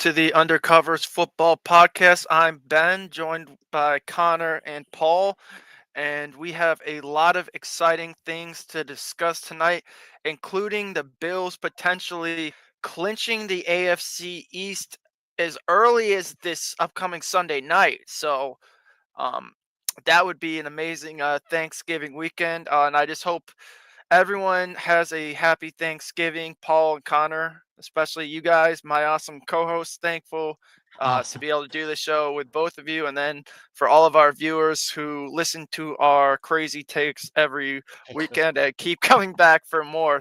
to the Undercovers Football Podcast. I'm Ben, joined by Connor and Paul, and we have a lot of exciting things to discuss tonight, including the Bills potentially clinching the AFC East as early as this upcoming Sunday night. Um, that would be an amazing Thanksgiving weekend, and I just hope everyone has a happy Thanksgiving. Paul and Connor, especially you guys, my awesome co-hosts. Thankful to Awesome. be able to do the show with both of you, and then for all of our viewers who listen to our crazy takes every weekend and keep coming back for more.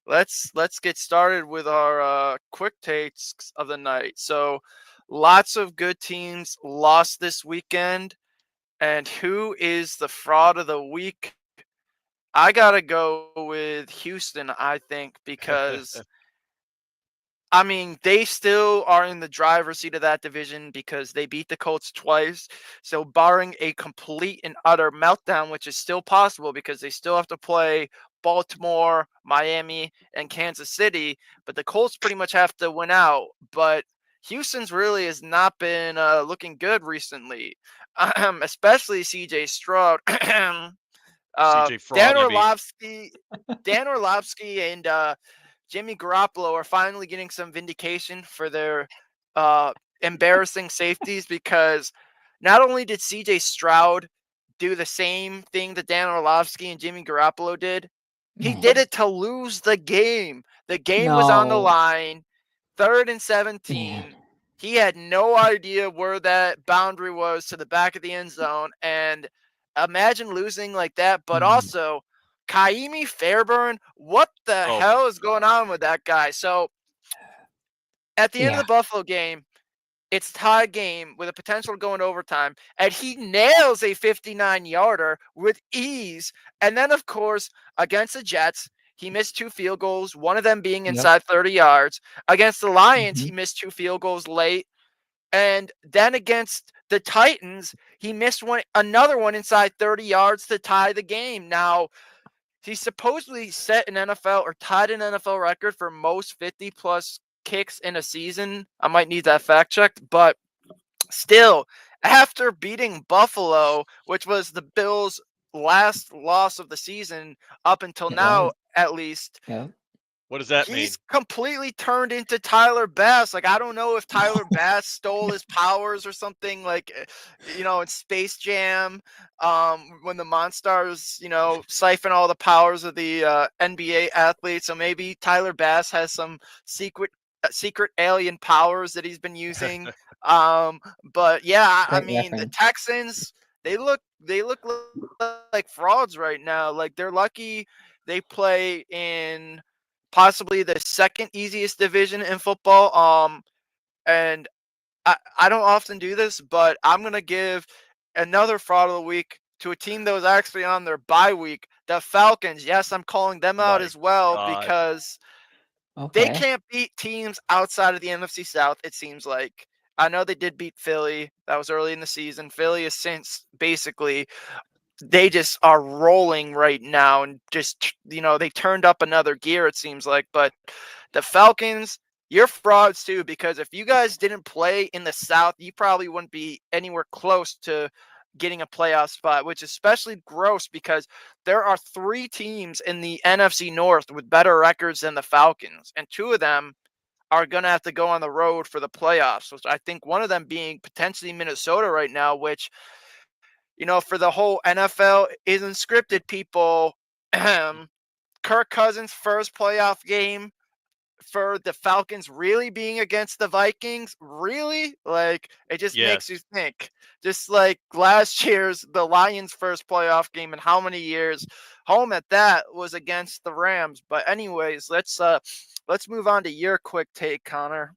Let's get started with our quick takes of the night. So, lots of good teams lost this weekend, and who is the fraud of the week? I gotta go with Houston, I think, because I mean they still are in the driver's seat of that division because they beat the Colts twice. So barring a complete and utter meltdown, which is still possible because they still have to play Baltimore, Miami, and Kansas City, but the Colts pretty much have to win out. But Houston's really has not been looking good recently, especially CJ Stroud. CJ Dan Fraud, you mean? Orlovsky, Dan Orlovsky, and Jimmy Garoppolo are finally getting some vindication for their uh, embarrassing safeties because not only did C.J. Stroud do the same thing that Dan Orlovsky and Jimmy Garoppolo did, he did Man, it to lose the game. The game was on the no. line, third and Man. 17. He had no idea where that boundary was to the back of the end zone. And imagine losing like that. But Mm. also, Kaimi Fairburn, what the Oh my hell is going God. on with that guy? So at the end of Yeah. the Buffalo game, it's tie game with a potential to go in overtime, and he nails a 59-yarder with ease. And then, of course, against the Jets, he missed two field goals, one of them being Yep. inside 30 yards. Against the Lions, Hmm. he missed two field goals late. And then against the Titans, he missed another one inside 30 yards to tie the game. Now, he supposedly set an NFL or tied an NFL record for most 50 plus kicks in a season. I might need that fact checked, but still, after beating Buffalo, which was the Bills' last loss of the season up until It now, was. at least, Yep. What does that mean? he's completely turned into Tyler Bass. Like, I don't know if Tyler Bass stole his powers or something, like, in Space Jam, when the Monstars, siphon all the powers of the NBA athletes. So maybe Tyler Bass has some secret alien powers that he's been using. But yeah, I Great mean, the reference. Texans, they look like frauds right now. Like, they're lucky they play in possibly the second easiest division in football. And I don't often do this, but I'm gonna give another fraud of the week to a team that was actually on their bye week, the Falcons. Yes, I'm calling them out My as well God. because they Okay. can't beat teams outside of the NFC South, it seems like. I know they did beat Philly. That was early in the season. Philly has since basically they just are rolling right now and just they turned up another gear, it seems like. But the Falcons, you're frauds too, because if you guys didn't play in the South, you probably wouldn't be anywhere close to getting a playoff spot, which is especially gross because there are three teams in the NFC North with better records than the Falcons, and two of them are going to have to go on the road for the playoffs, which I think one of them being potentially Minnesota right now, which for the whole NFL isn't scripted, people. Kirk Cousins' first playoff game for the Falcons really being against the Vikings, really? Like, it just makes you Yes. think. Just like last year's the Lions' first playoff game in how many years? Home at that was against the Rams. But anyways, let's move on to your quick take, Connor.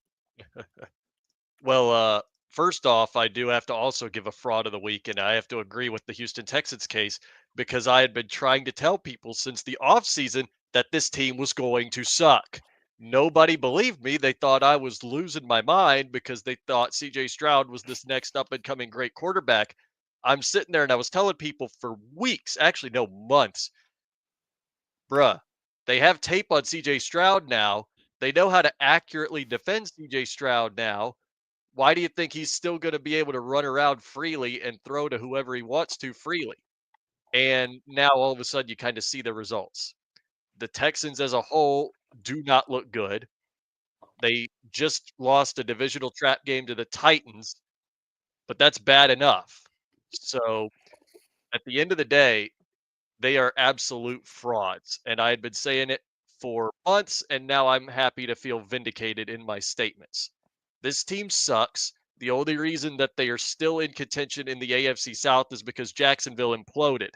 Well, first off, I do have to also give a fraud of the week, and I have to agree with the Houston Texans case because I had been trying to tell people since the offseason that this team was going to suck. Nobody believed me. They thought I was losing my mind because they thought CJ Stroud was this next up and coming great quarterback. I'm sitting there and I was telling people for weeks, actually, no, months, bruh, they have tape on CJ Stroud now. They know how to accurately defend CJ Stroud now. Why do you think he's still going to be able to run around freely and throw to whoever he wants to freely? And now all of a sudden you kind of see the results. The Texans as a whole do not look good. They just lost a divisional trap game to the Titans, but that's bad enough. So at the end of the day, they are absolute frauds. And I had been saying it for months, and now I'm happy to feel vindicated in my statements. This team sucks. The only reason that they are still in contention in the AFC South is because Jacksonville imploded.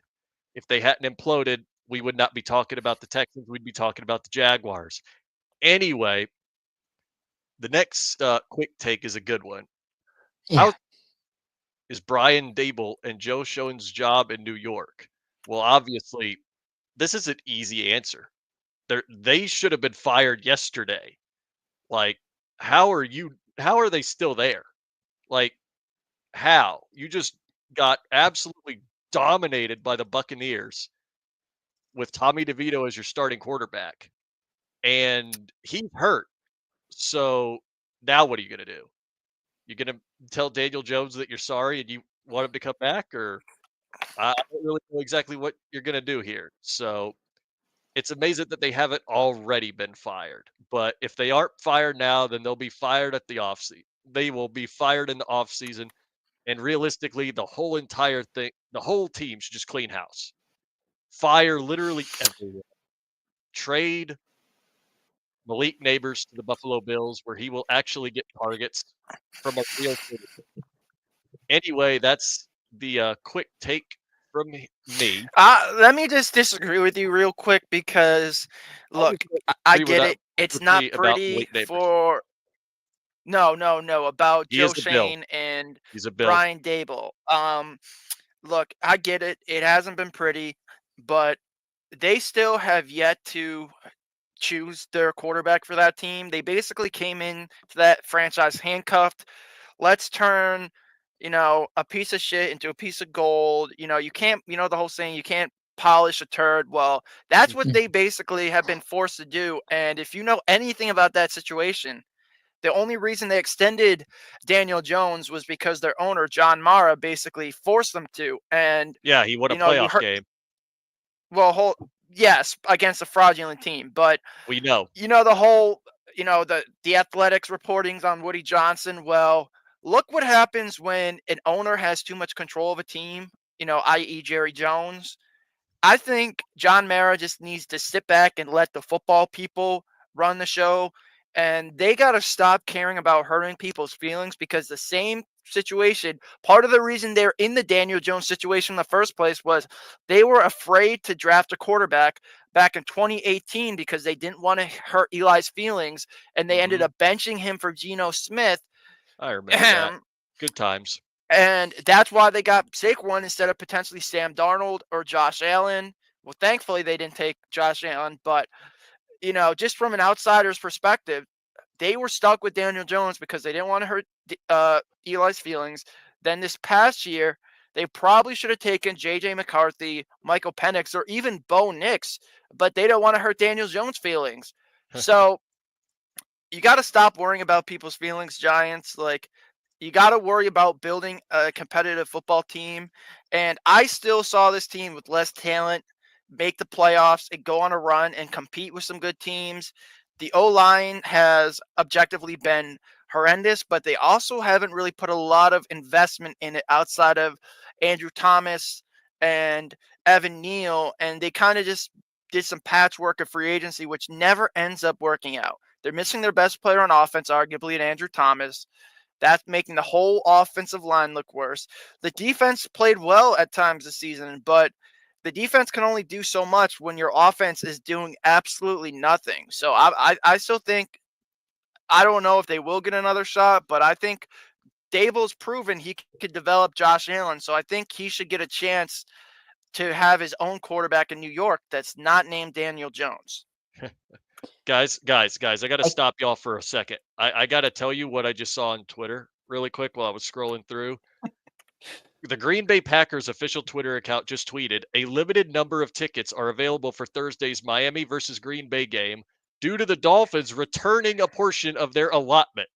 If they hadn't imploded, we would not be talking about the Texans. We'd be talking about the Jaguars. Anyway, the next quick take is a good one. Yeah. How is Brian Dable and Joe Schoen's job in New York? Well, obviously, this is an easy answer. They should have been fired yesterday. Like, how are they still there? Like, how? You just got absolutely dominated by the Buccaneers with Tommy DeVito as your starting quarterback, and he's hurt. So now what are you gonna do? You gonna tell Daniel Jones that you're sorry and you want him to come back, or I don't really know exactly what you're gonna do here. So it's amazing that they haven't already been fired. But if they aren't fired now, then they'll be fired at the offseason. They will be fired in the offseason. And realistically, the whole entire thing, the whole team should just clean house. Fire literally everyone. Trade Malik Neighbors to the Buffalo Bills, where he will actually get targets from a real quarterback. Anyway, that's the quick take from me. Let me just disagree with you real quick because, How look, would you I agree get it. It's with not me about pretty Malik Neighbors? for no, no, no, about He Joe is a Bill. Shane and He's a Bill. Brian Dable. Look, I get it. It hasn't been pretty, but they still have yet to choose their quarterback for that team. They basically came in to that franchise handcuffed. Let's turn, a piece of shit into a piece of gold. You can't, the whole saying, you can't polish a turd. Well, that's what they basically have been forced to do. And if you know anything about that situation, the only reason they extended Daniel Jones was because their owner, John Mara, basically forced them to. And, Yeah, he won a you playoff heard, game. well, yes, against a fraudulent team. But We know. the whole, the athletics reportings on Woody Johnson. Well, look what happens when an owner has too much control of a team, i.e. Jerry Jones. I think John Mara just needs to sit back and let the football people run the show. And they got to stop caring about hurting people's feelings, because the same situation, part of the reason they're in the Daniel Jones situation in the first place was they were afraid to draft a quarterback back in 2018 because they didn't want to hurt Eli's feelings. And they ended Mhm. up benching him for Geno Smith. I remember that. Good times. And that's why they got Saquon instead of potentially Sam Darnold or Josh Allen. Well, thankfully they didn't take Josh Allen, but just from an outsider's perspective, they were stuck with Daniel Jones because they didn't want to hurt Eli's feelings. Then this past year, they probably should have taken J.J. McCarthy, Michael Penix, or even Bo Nix, but they don't want to hurt Daniel Jones' feelings. So you got to stop worrying about people's feelings, Giants. Like, you got to worry about building a competitive football team. And I still saw this team with less talent make the playoffs and go on a run and compete with some good teams. The O line has objectively been horrendous, but they also haven't really put a lot of investment in it outside of Andrew Thomas and Evan Neal. And they kind of just did some patchwork of free agency, which never ends up working out. They're missing their best player on offense, arguably, in Andrew Thomas. That's making the whole offensive line look worse. The defense played well at times this season, but the defense can only do so much when your offense is doing absolutely nothing. So I still think, I don't know if they will get another shot, but I think Dable's proven he could develop Josh Allen. So I think he should get a chance to have his own quarterback in New York that's not named Daniel Jones. Guys, I got to I, stop y'all for a second. I got to tell you what I just saw on Twitter really quick while I was scrolling through. The Green Bay Packers official Twitter account just tweeted a limited number of tickets are available for Thursday's Miami versus Green Bay game. due to the Dolphins returning a portion of their allotment.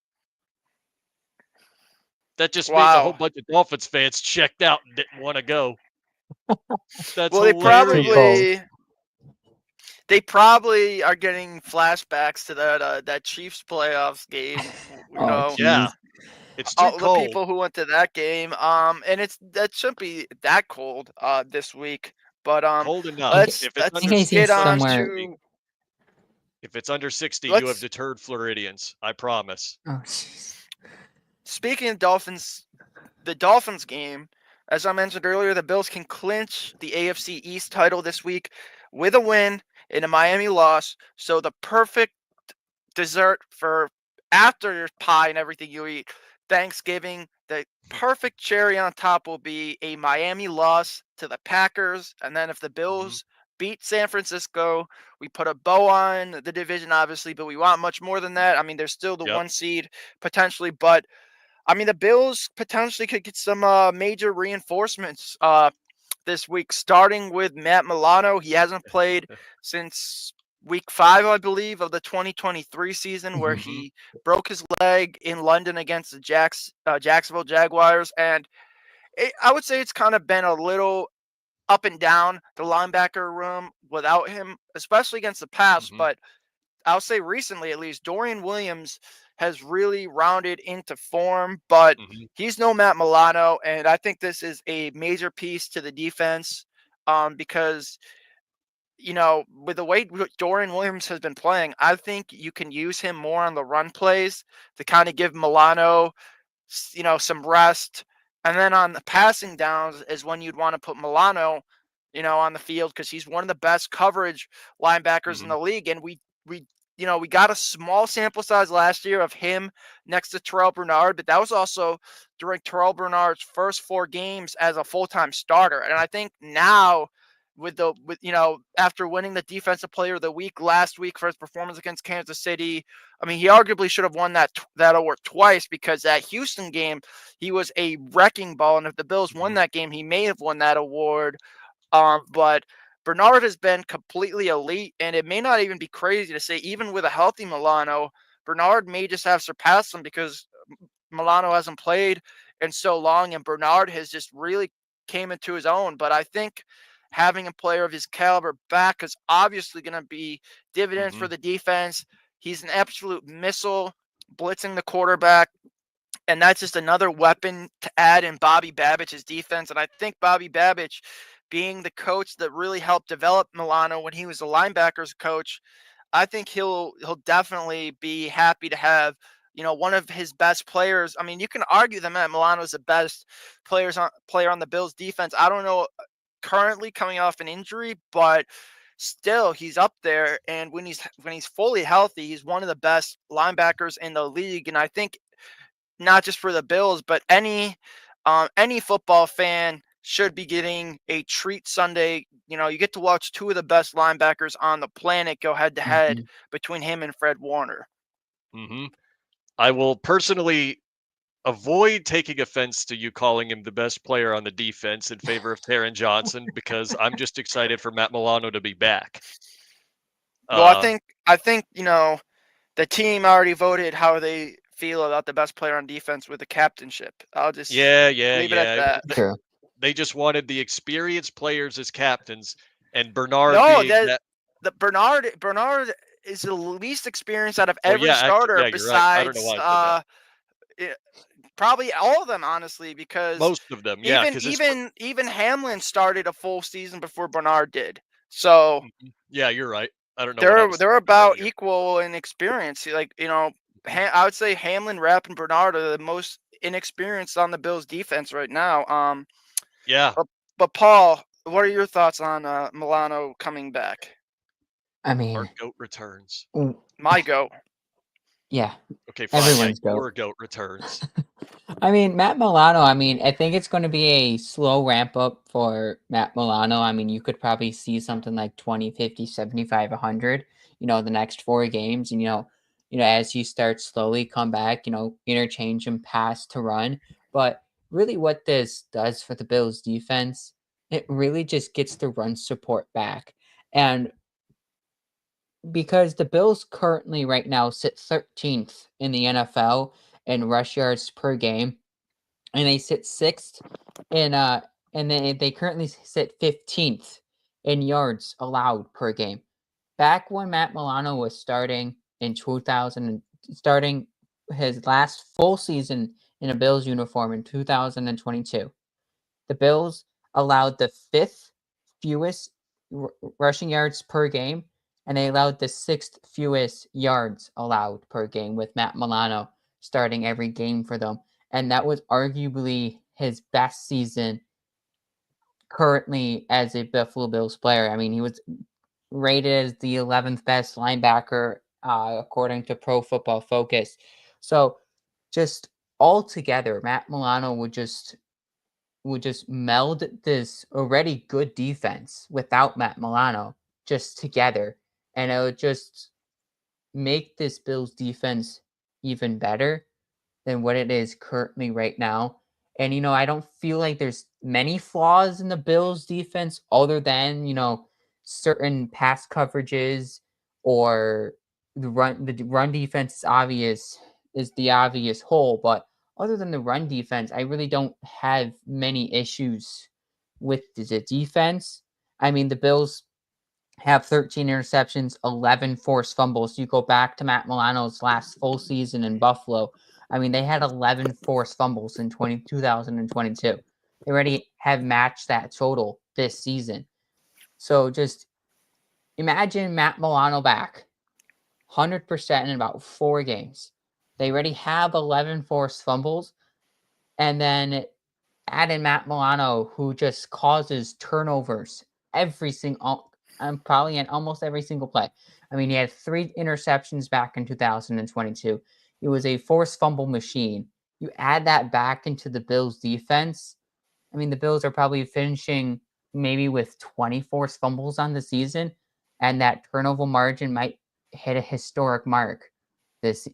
That just means a whole Wow. bunch of Dolphins fans checked out and didn't want to go. That's Well, they That's too hilarious. cold. probably are getting flashbacks to that Chiefs playoffs game. You Oh, know, Yeah, jeez. it's too all the cold. people who went to that game. And that shouldn't be that cold this week. But Cold enough. In, ca- If it's let's in under case get he's 60, on so to somewhere. speak. to If it's under 60, you have let's deterred Floridians. I promise. Oh, jeez. speaking of Dolphins, the Dolphins game. As I mentioned earlier, the Bills can clinch the AFC East title this week with a win and a Miami loss. So the perfect dessert for after your pie and everything you eat, Thanksgiving, the perfect cherry on top will be a Miami loss to the Packers. And then if the Hmm. Bills beat San Francisco, we put a bow on the division, obviously, but we want much more than that. I mean, there's still the Yep. one seed potentially, but I mean, the Bills potentially could get some major reinforcements this week, starting with Matt Milano. He hasn't played since week 5, I believe, of the 2023 season, where Mhm. Hmm. he broke his leg in London against the Jacksonville Jaguars. And I would say it's kind of been a little up and down the linebacker room without him, especially against the pass. Hmm. But I'll say recently, at least, Dorian Williams has really rounded into form, but Hmm. he's no Matt Milano, and I think this is a major piece to the defense because with the way Dorian Williams has been playing, I think you can use him more on the run plays to kind of give Milano some rest. And then on the passing downs is when you'd want to put Milano, on the field because he's one of the best coverage linebackers in Hmm. the league. And we got a small sample size last year of him next to Terrell Bernard, but that was also during Terrell Bernard's first 4 games as a full-time starter. And I think now after winning the defensive player of the week last week for his performance against Kansas City, I mean, he arguably should have won that award twice because that Houston game, he was a wrecking ball. And if the Bills won Hmm. that game, he may have won that award. But Bernard has been completely elite, and it may not even be crazy to say, even with a healthy Milano, Bernard may just have surpassed him because Milano hasn't played in so long, and Bernard has just really came into his own. But I think having a player of his caliber back is obviously going to be dividends Hmm. for the defense. He's an absolute missile, blitzing the quarterback, and that's just another weapon to add in Bobby Babbitt's defense. And I think Bobby Babbage, being the coach that really helped develop Milano when he was a linebackers coach, I think he'll definitely be happy to have one of his best players. I mean, you can argue that Matt Milano is the best player on the Bills defense. I don't know currently coming off an injury, but still he's up there. And when he's fully healthy, he's one of the best linebackers in the league. And I think not just for the Bills, but any football fan should be getting a treat Sunday. You get to watch two of the best linebackers on the planet go head to head Mhm. between him and Fred Warner. Hmm. I will personally avoid taking offense to you calling him the best player on the defense in favor of Taron Johnson because I'm just excited for Matt Milano to be back. Well, I Uh, think I think the team already voted how they feel about the best player on defense with the captainship. I'll just yeah, yeah, leave it at yeah. that. True. They just wanted the experienced players as captains, and Bernard No, being that that. the Bernard is the least experienced out of Well, every yeah, actually, starter yeah, you're right. I don't know besides why I said that. eh, probably all of them, honestly, because Most of them, yeah, even because even even Hamlin started a full season before Bernard did. So yeah, you're right. I don't know what I they're was they're thinking about earlier. equal in experience. Like Mhm. I would say Hamlin, Rapp, and Bernard are the most inexperienced on the Bills defense right now. Yeah, But Paul, what are your thoughts on Milano coming back? I our mean, goat returns. w- My goat. yeah, Okay, fine. Yeah, everyone's goat. your goat returns. I mean, Matt Milano, I mean, I think it's going to be a slow ramp up for Matt Milano. I mean, you could probably see something like 20, 50, 75, 100, the next 4 games. And, as you start slowly come back, interchange him pass to run. But really what this does for the Bills defense, it really just gets the run support back. And, because the Bills currently right now sit 13th in the NFL in rush yards per game, and they sit 6th in and they currently sit 15th in yards allowed per game. Back when Matt Milano was starting in 2000, starting his last full season in a Bills uniform in 2022, the Bills allowed the 5th fewest rushing yards per game, and they allowed the 6th fewest yards allowed per game with Matt Milano starting every game for them. And that was arguably his best season currently as a Buffalo Bills player. I mean, he was rated as the 11th best linebacker according to Pro Football Focus. So just altogether, Matt Milano would just meld this already good defense without Matt Milano just together, and it would just make this Bills defense even better than what it is currently right now. And I don't feel like there's many flaws in the Bills defense other than, certain pass coverages or the run defense is the obvious hole, but other than the run defense, I really don't have many issues with the defense. I mean, the Bills have 13 interceptions, 11 forced fumbles. You go back to Matt Milano's last full season in Buffalo. I mean, they had 11 forced fumbles in 2022. They already have matched that total this season. So just imagine Matt Milano back 100% in about 4 games. They already have 11 forced fumbles. And then add in Matt Milano, who just causes turnovers every single, probably in almost every single play. I mean, he had 3 interceptions back in 2022. He was a forced fumble machine. You add that back into the Bills' defense. I mean, the Bills are probably finishing maybe with 20 forced fumbles on the season, and that turnover margin might hit a historic mark this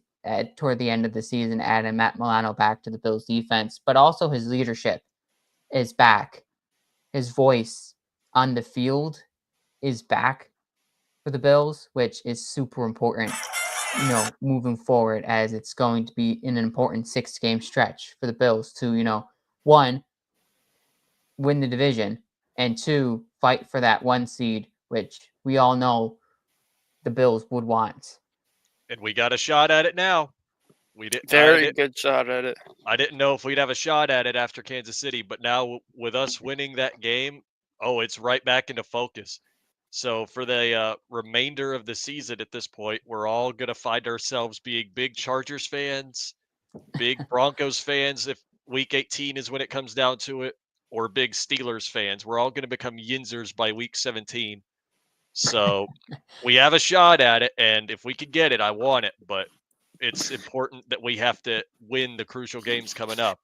toward the end of the season, adding Matt Milano back to the Bills defense, but also his leadership is back. His voice on the field is back for the Bills, which is super important, moving forward, as it's going to be an important 6 game stretch for the Bills to, one, win the division, and two, fight for that 1 seed, which we all know the Bills would want. And we got a shot at it now. We did. Very good shot at it. I didn't know if we'd have a shot at it after Kansas City, but now with us winning that game, it's right back into focus. So for the remainder of the season at this point, we're all going to find ourselves being big Chargers fans, big Broncos fans if week 18 is when it comes down to it, or big Steelers fans. We're all going to become Yinzers by week 17. So we have a shot at it, and if we could get it, I want it, but it's important that we have to win the crucial games coming up.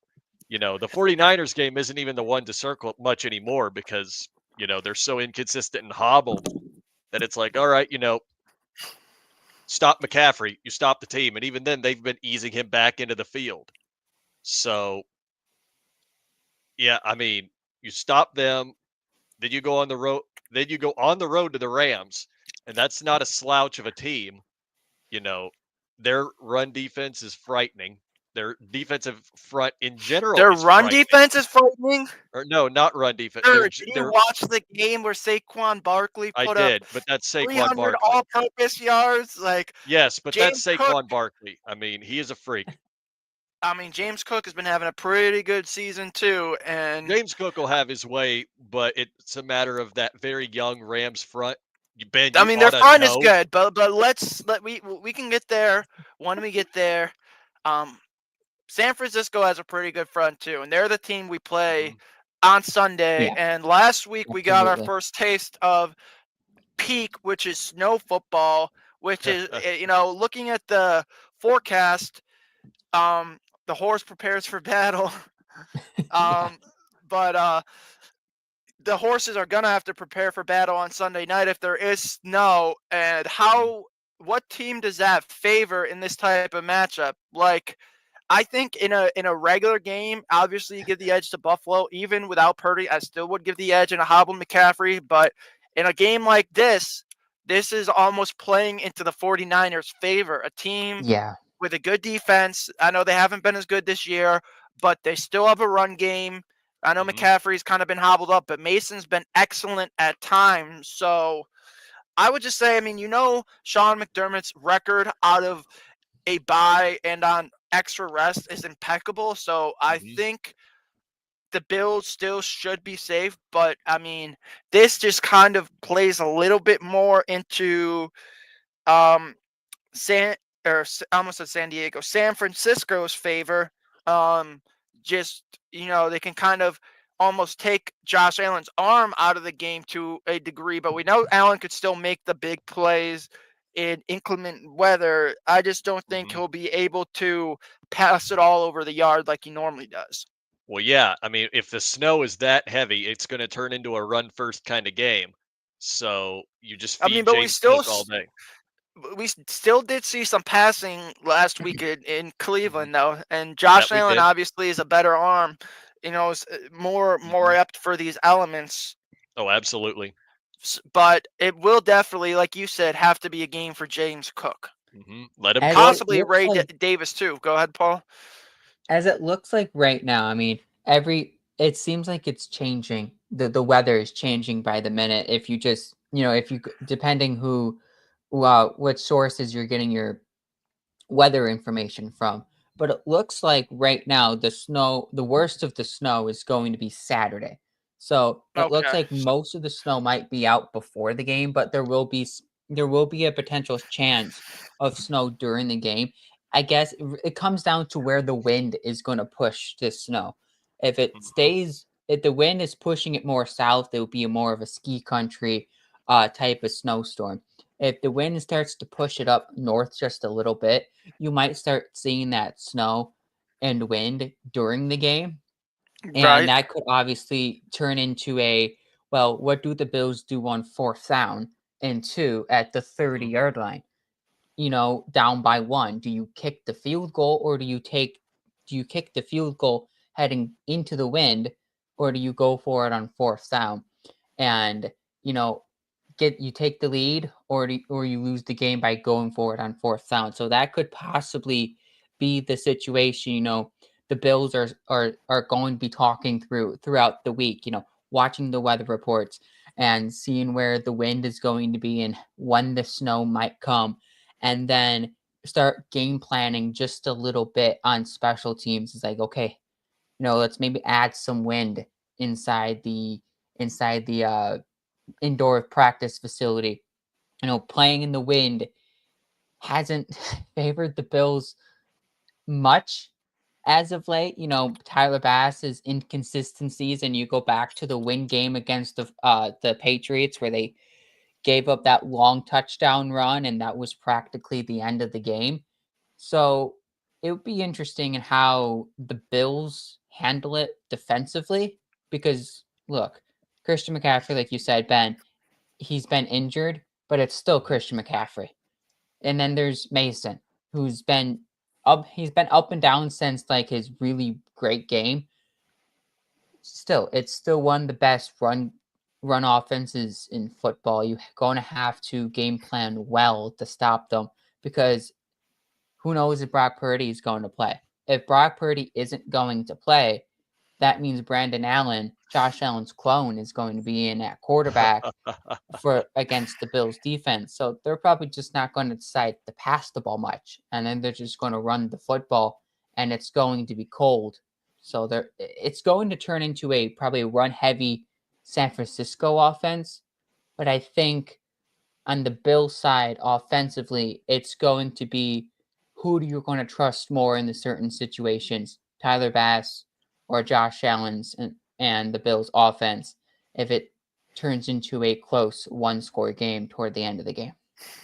The 49ers game isn't even the one to circle much anymore because, they're so inconsistent and hobbled that it's like, all right, stop McCaffrey, you stop the team. And even then, they've been easing him back into the field. So, yeah, I mean, you stop them, then you go on the road, to the Rams, and that's not a slouch of a team. Their run defense is frightening. Their defensive front in general Their is run frightening. defense is frightening. Or no, not run defense. Did you watch the game where Saquon Barkley I put up did, but that's Saquon 300 Barkley. all-purpose yards? Like, Yes, but James that's Cook. Saquon Barkley. I mean, he is a freak. I mean, James Cook has been having a pretty good season too, and James Cook will have his way, but it's a matter of that very young Rams front. Ben, I you mean, their ought to front is know. good, but we can get there when we get there. San Francisco has a pretty good front too, and they're the team we play on Sunday. Yeah, and last week we got our absolutely. first taste of peak, which is snow football, which is looking at the forecast, the horse prepares for battle. Yeah. But the horses are gonna have to prepare for battle on Sunday night if there is snow. And what team does that favor in this type of matchup? Like, I think in a regular game, obviously you give the edge to Buffalo. Even without Purdy, I still would give the edge in a hobbled McCaffrey. But in a game like this this is almost playing into the 49ers' favor. A team Yeah. with a good defense. I know they haven't been as good this year, but they still have a run game. I know Hmm. McCaffrey's kind of been hobbled up, but Mason's been excellent at times. So I would just say, I mean, Sean McDermott's record out of a bye and on extra rest is impeccable. So I Hmm. think the Bills still should be safe, but I mean, this just kind of plays a little bit more into um San I almost said San Diego, San Francisco's favor. Um, just they can kind of almost take Josh Allen's arm out of the game to a degree, but we know Allen could still make the big plays in inclement weather. I just don't think Hmm. he'll be able to pass it all over the yard like he normally does. Well, yeah. I mean, if the snow is that heavy, it's going to turn into a run first kind of game. So you just I mean, feed but James Cook all day. we still did see some passing last week in Hmm. Cleveland, though, and That Josh we Allen did. obviously is a better arm. Is more Hmm. apt for these elements. Oh, absolutely. But it will definitely, like you said, have to be a game for James Cook, Let him As it cook. possibly looks like Davis too. Go ahead, Paul. right now, I mean, it seems like it's changing. The weather is changing by the minute. If you just, if you depending what sources you're getting your weather information from. But it looks like right now the worst of the snow is going to be Saturday. So it looks Okay, like most of the snow might be out before the game, but there will be a potential chance of snow during the game. I guess it comes down to where the wind is going to push this snow. Hmm. If the wind is pushing it more south, it will be more of a ski country type of snowstorm. If the wind starts to push it up north just a little bit, you might start seeing that snow and wind during the game. And right, that could obviously turn into well, what do the Bills do on fourth down and two at the 30-yard line? Down by one. Do you kick the field goal or do you kick the field goal heading into the wind, or do you go for it on fourth down? And, you know, you take the lead, or you lose the game by going for it on fourth down. So that could possibly be the situation. The Bills are going to be talking throughout the week. Watching the weather reports and seeing where the wind is going to be and when the snow might come, and then start game planning just a little bit on special teams. It's like, okay, let's maybe add some wind inside the indoor practice facility. Playing in the wind hasn't favored the Bills much as of late. Tyler Bass's inconsistencies, and you go back to the win game against the Patriots where they gave up that long touchdown run, and that was practically the end of the game. So it would be interesting in how the Bills handle it defensively, because look, Christian McCaffrey, like you said, Ben, he's been injured, but it's still Hmm. Christian McCaffrey. And then there's Mason, who's been he's been up and down since like his really great game. Still, it's still one of the best run offenses in football. You're going to have to game plan well to stop them, because who knows if Brock Purdy is going to play. If Brock Purdy isn't going to play, that means Brandon Allen, Josh Allen's clone, is going to be in at quarterback for against the Bills defense. So they're probably just not going to decide to pass the ball much, and then they're just going to run the football, and it's going to be cold. So it's going to turn into a probably run heavy San Francisco offense. But I think on the Bill side, offensively, it's going to be who do you going to trust more in the certain situations, Tyler Bass or Josh Allen's and the Bills offense, if it turns into a close one-score game toward the end of the game.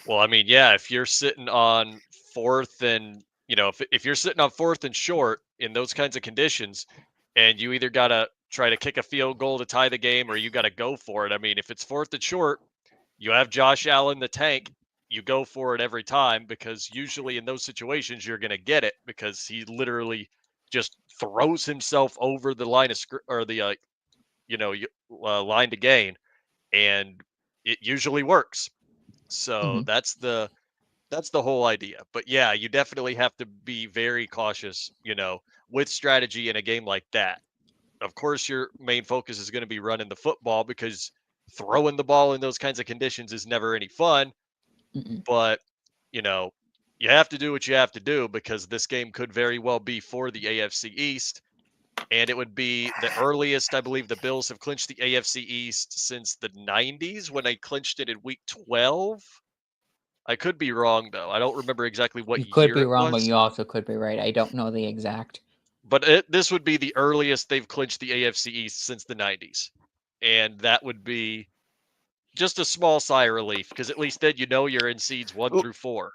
Well, I mean, yeah, if you're sitting on fourth and, if you're sitting on fourth and short in those kinds of conditions, and you either got to try to kick a field goal to tie the game or you got to go for it. I mean, if it's fourth and short, you have Josh Allen, the tank, you go for it every time, because usually in those situations, you're going to get it because he literally just throws himself over the line of or the, line to gain, and it usually works. So Mhm. that's the whole idea. But yeah, you definitely have to be very cautious, with strategy in a game like that. Of course, your main focus is going to be running the football because throwing the ball in those kinds of conditions is never any fun. Mm-mm. But, you know, you have to do what you have to do because this game could very well be for the AFC East. And it would be the earliest, I believe, the Bills have clinched the AFC East since the 90s when they clinched it in week 12. I could be wrong, though. I don't remember exactly what You could year be it wrong, but was. you also could be right. I don't know the exact. But this would be the earliest they've clinched the AFC East since the 90s. And that would be just a small sigh of relief because at least then you're in seeds 1 L- through 4.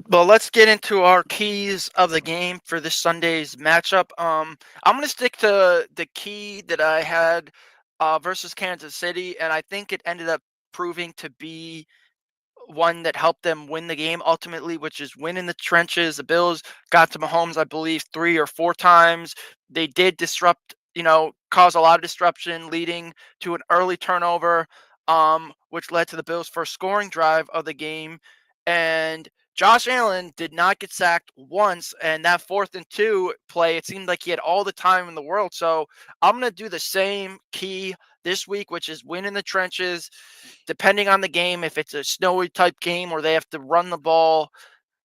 But let's get into our keys of the game for this Sunday's matchup. I'm gonna stick to the key that I had versus Kansas City, and I think it ended up proving to be one that helped them win the game ultimately, which is win in the trenches. The Bills got to Mahomes, I believe, 3 or 4 times. They did disrupt, cause a lot of disruption, leading to an early turnover, which led to the Bills' first scoring drive of the game. And Josh Allen did not get sacked once, and that 4th and 2 play, it seemed like he had all the time in the world. So I'm gonna do the same key this week, which is win in the trenches. Depending on the game, if it's a snowy type game where they have to run the ball,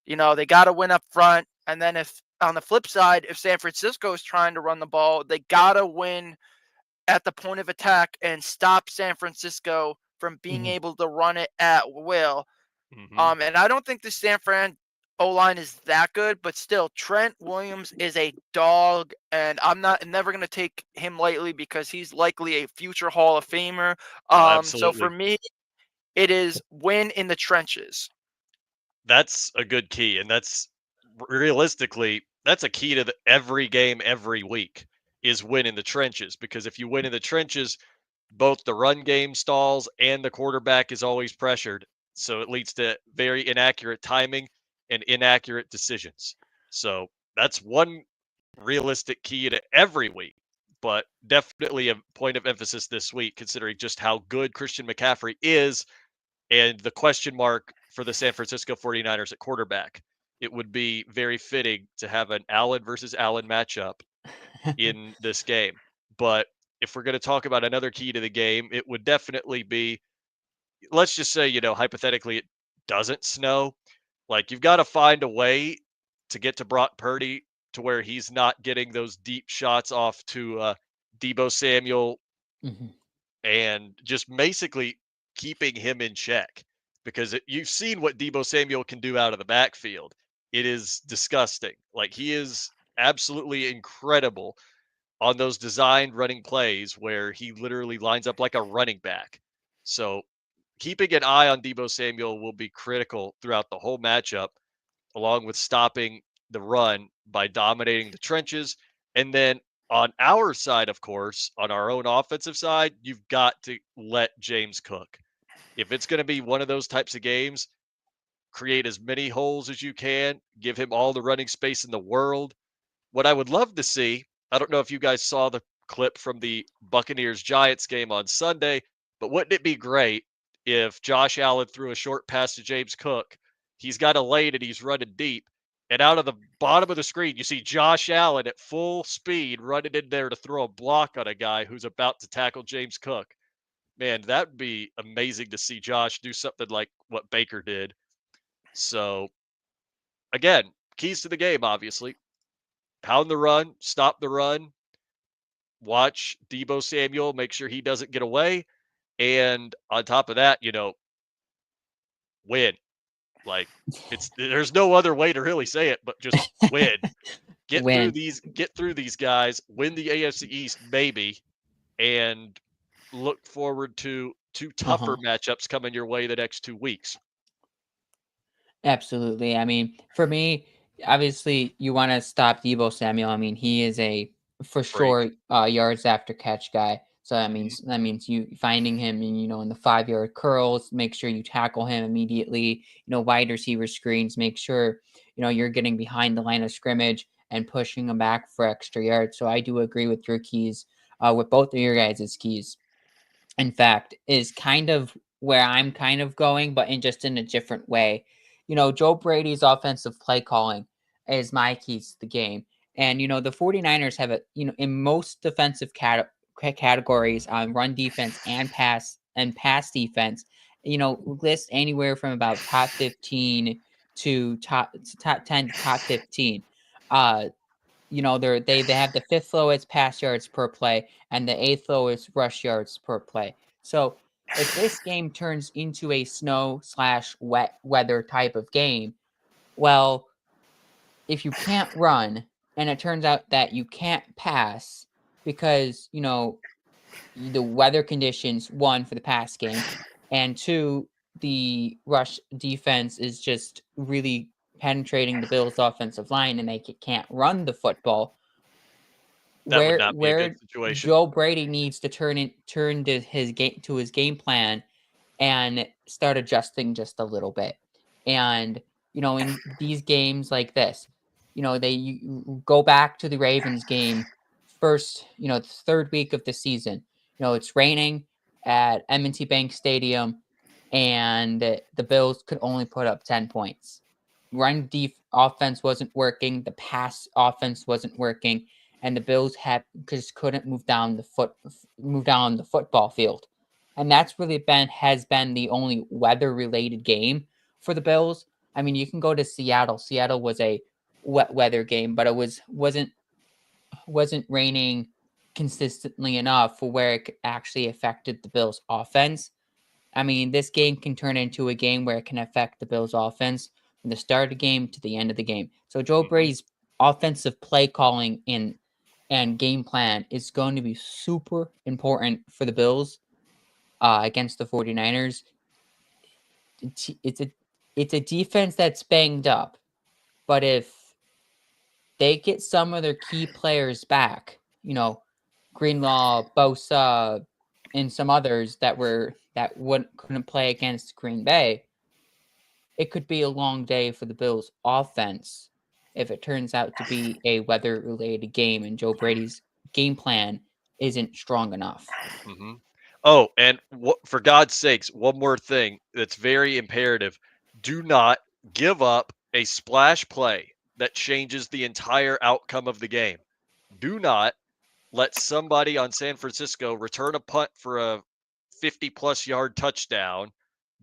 they got to win up front. And then if on the flip side, if San Francisco is trying to run the ball, they got to win at the point of attack and stop San Francisco from being Mhm. able to run it at will. Hmm. And I don't think the San Fran O line is that good, but still, Trent Williams is a dog, and I'm never going to take him lightly because he's likely a future Hall of Famer. Oh, So for absolutely. me, it is win in the trenches. That's a good key. And realistically, that's a key to every game every week is win in the trenches. Because if you win in the trenches, both the run game stalls and the quarterback is always pressured. So it leads to very inaccurate timing and inaccurate decisions. So that's one realistic key to every week, but definitely a point of emphasis this week, considering just how good Christian McCaffrey is and the question mark for the San Francisco 49ers at quarterback. It would be very fitting to have an Allen versus Allen matchup in this game. But if we're going to talk about another key to the game, it would definitely be, let's just say, hypothetically, it doesn't snow. Like, you've got to find a way to get to Brock Purdy to where he's not getting those deep shots off to Debo Samuel Mhm. and just basically keeping him in check because you've seen what Debo Samuel can do out of the backfield. It is disgusting. Like, he is absolutely incredible on those designed running plays where he literally lines up like a running back. So keeping an eye on Debo Samuel will be critical throughout the whole matchup, along with stopping the run by dominating the trenches. And then on our side, of course, on our own offensive side, you've got to let James cook. If it's going to be one of those types of games, create as many holes as you can, give him all the running space in the world. What I would love to see, I don't know if you guys saw the clip from the Buccaneers Giants game on Sunday, but wouldn't it be great if Josh Allen threw a short pass to James Cook? He's got a lane and he's running deep. And out of the bottom of the screen, you see Josh Allen at full speed running in there to throw a block on a guy who's about to tackle James Cook. Man, that would be amazing to see Josh do something like what Baker did. So, again, keys to the game, obviously. Pound the run, stop the run, watch Debo Samuel, make sure he doesn't get away. And on top of that, win. Like, there's no other way to really say it, but just win. Win. Get through these guys, win the AFC East, maybe, and look forward to two Uh-huh. tougher matchups coming your way the next 2 weeks. Absolutely. I mean, for me, obviously, you want to stop Debo Samuel. I mean, he is a for Freak. sure yards after catch guy. So Mhm. that means you finding him in in the 5 yard curls. Make sure you tackle him immediately. Wide receiver screens. Make sure you're getting behind the line of scrimmage and pushing him back for extra yards. So I do agree with your keys. With both of your guys' keys, in fact, is kind of where I'm kind of going, but in a different way. Joe Brady's offensive play calling is my keys to the game. And, the 49ers have in most defensive categories on run defense and pass defense, list anywhere from about top 15 to top 10 to top 15. They have the fifth lowest pass yards per play and the eighth lowest rush yards per play. So if this game turns into a snow/wet weather type of game, well, if you can't run and it turns out that you can't pass because, the weather conditions, one, for the pass game, and two, the rush defense is just really penetrating the Bills' offensive line and they can't run the football. That would Where not be a good where situation. Joe Brady needs to turn to his game plan and start adjusting just a little bit. And in these games like this, you go back to the Ravens game first, the third week of the season. It's raining at M&T Bank Stadium, and the Bills could only put up 10 points. Run offense wasn't working, the pass offense wasn't working, and the Bills just couldn't move down the football field. And that's really has been the only weather related game for the Bills. I mean, you can go to Seattle. Seattle was a wet weather game, but it wasn't raining consistently enough for where it actually affected the Bills' offense. I mean, this game can turn into a game where it can affect the Bills' offense from the start of the game to the end of the game. So Joe Brady's offensive play calling and game plan is going to be super important for the Bills against the 49ers. It's a defense that's banged up, but if they get some of their key players back, Greenlaw, Bosa, and some others that couldn't play against Green Bay, it could be a long day for the Bills offense if it turns out to be a weather related game and Joe Brady's game plan isn't strong enough. Mm-hmm. Oh, and for God's sakes, one more thing that's very imperative. Do not give up a splash play that changes the entire outcome of the game. Do not let somebody on San Francisco return a punt for a 50-plus yard touchdown.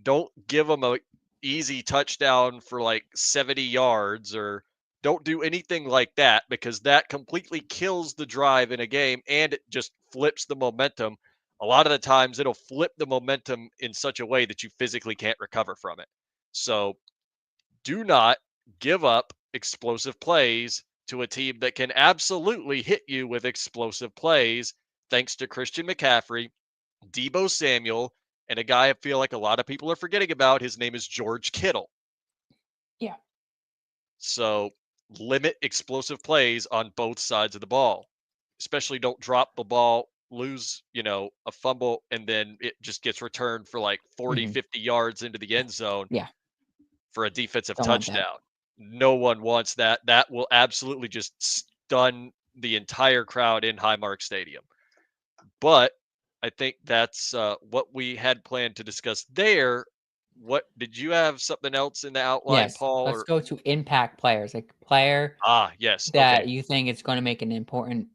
Don't give them a easy touchdown for like 70 yards, or don't do anything like that, because that completely kills the drive in a game and it just flips the momentum. A lot of the times it'll flip the momentum in such a way that you physically can't recover from it. So do not give up explosive plays to a team that can absolutely hit you with explosive plays, thanks to Christian McCaffrey, Debo Samuel, and a guy I feel like a lot of people are forgetting about. His name is George Kittle. Yeah. So limit explosive plays on both sides of the ball. Especially don't drop the ball, lose, a fumble, and then it just gets returned for like 40, 50 yards into the end zone. Yeah. For a defensive Don't want that. touchdown. No one wants that. That will absolutely just stun the entire crowd in Highmark Stadium. But I think that's what we had planned to discuss there. What did you have something else in the outline, Yes. Paul? Let's go to impact players, like player Yes. that Okay. you think it's going to make an important,